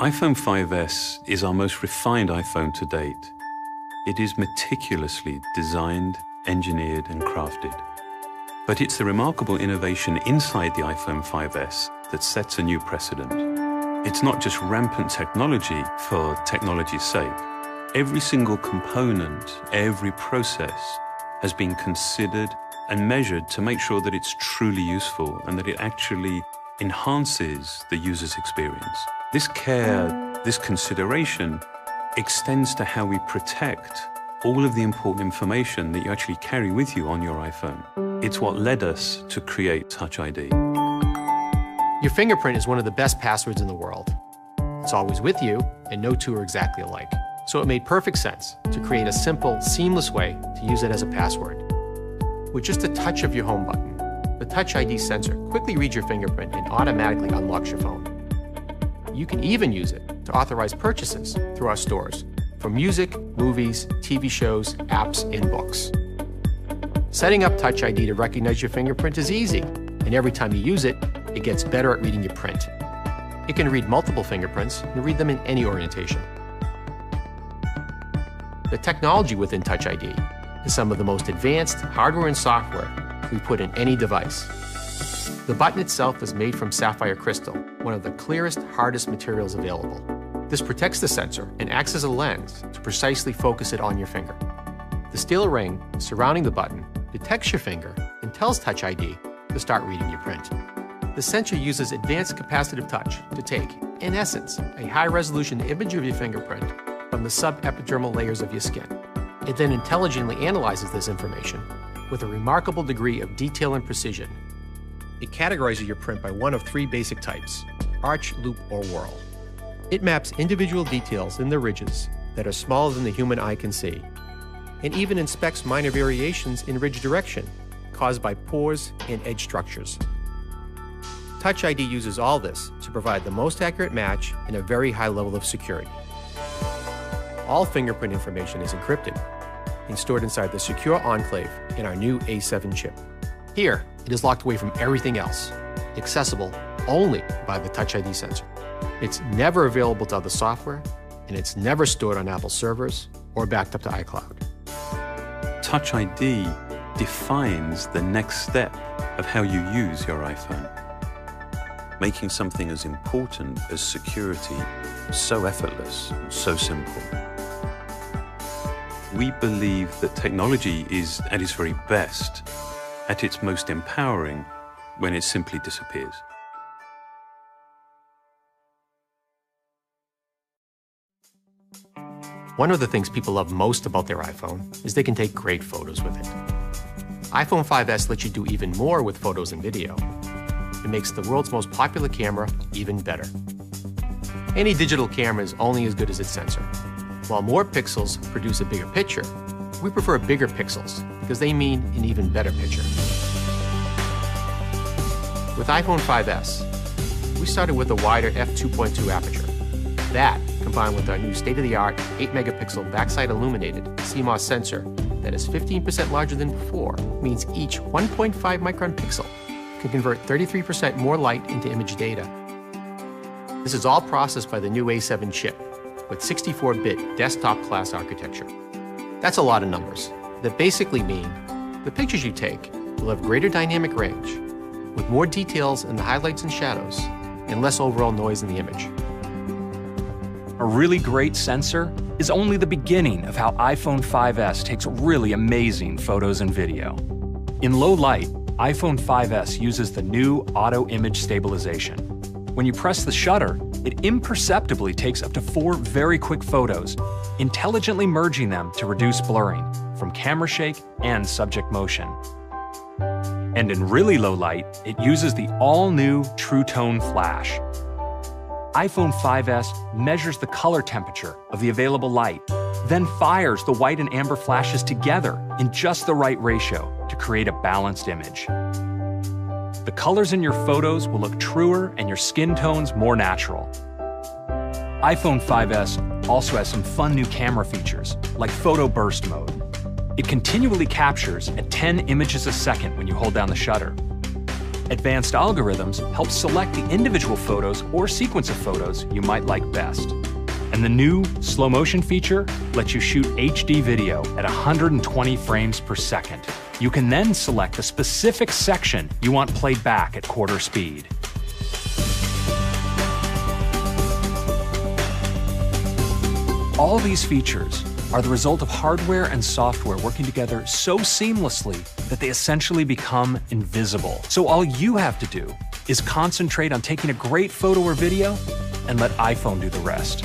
iPhone 5S is our most refined iPhone to date. It is meticulously designed, engineered, and crafted. But it's the remarkable innovation inside the iPhone 5S that sets a new precedent. It's not just rampant technology for technology's sake. Every single component, every process has been considered and measured to make sure that it's truly useful and that it actually enhances the user's experience. This care, this consideration extends to how we protect all of the important information that you actually carry with you on your iPhone. It's what led us to create Touch ID. Your fingerprint is one of the best passwords in the world. It's always with you, and no two are exactly alike. So it made perfect sense to create a simple, seamless way to use it as a password. With just a touch of your home button, the Touch ID sensor quickly reads your fingerprint and automatically unlocks your phone. You can even use it to authorize purchases through our stores for music, movies, TV shows, apps, and books. Setting up Touch ID to recognize your fingerprint is easy, and every time you use it, it gets better at reading your print. It can read multiple fingerprints and read them in any orientation. The technology within Touch ID is some of the most advanced hardware and software we put in any device. The button itself is made from sapphire crystal, one of the clearest, hardest materials available. This protects the sensor and acts as a lens to precisely focus it on your finger. The steel ring surrounding the button detects your finger and tells Touch ID to start reading your print. The sensor uses advanced capacitive touch to take, in essence, a high-resolution image of your fingerprint from the subepidermal layers of your skin. It then intelligently analyzes this information with a remarkable degree of detail and precision. It categorizes your print by one of three basic types: arch, loop, or whorl. It maps individual details in the ridges that are smaller than the human eye can see, and even inspects minor variations in ridge direction caused by pores and edge structures. Touch ID uses all this to provide the most accurate match and a very high level of security. All fingerprint information is encrypted and stored inside the secure enclave in our new A7 chip. Here, it is locked away from everything else, accessible only by the Touch ID sensor. It's never available to other software, and it's never stored on Apple servers or backed up to iCloud. Touch ID defines the next step of how you use your iPhone, making something as important as security so effortless and so simple. We believe that technology is at its very best, at its most empowering, when it simply disappears. One of the things people love most about their iPhone is they can take great photos with it. iPhone 5S lets you do even more with photos and video. It makes the world's most popular camera even better. Any digital camera is only as good as its sensor. While more pixels produce a bigger picture, we prefer bigger pixels because they mean an even better picture. With iPhone 5S, we started with a wider f2.2 aperture. That, combined with our new state-of-the-art 8-megapixel backside illuminated CMOS sensor that is 15% larger than before, means each 1.5 micron pixel can convert 33% more light into image data. This is all processed by the new A7 chip with 64-bit desktop-class architecture. That's a lot of numbers that basically mean the pictures you take will have greater dynamic range, with more details in the highlights and shadows, and less overall noise in the image. A really great sensor is only the beginning of how iPhone 5S takes really amazing photos and video. In low light, iPhone 5S uses the new auto image stabilization. When you press the shutter, it imperceptibly takes up to 4 very quick photos, intelligently merging them to reduce blurring from camera shake and subject motion. And in really low light, it uses the all-new True Tone Flash. iPhone 5S measures the color temperature of the available light, then fires the white and amber flashes together in just the right ratio to create a balanced image. The colors in your photos will look truer and your skin tones more natural. iPhone 5S also has some fun new camera features, like photo burst mode. It continually captures at 10 images a second when you hold down the shutter. Advanced algorithms help select the individual photos or sequence of photos you might like best. And the new slow motion feature lets you shoot HD video at 120 frames per second. You can then select a specific section you want played back at quarter speed. All these features are the result of hardware and software working together so seamlessly that they essentially become invisible. So all you have to do is concentrate on taking a great photo or video and let iPhone do the rest.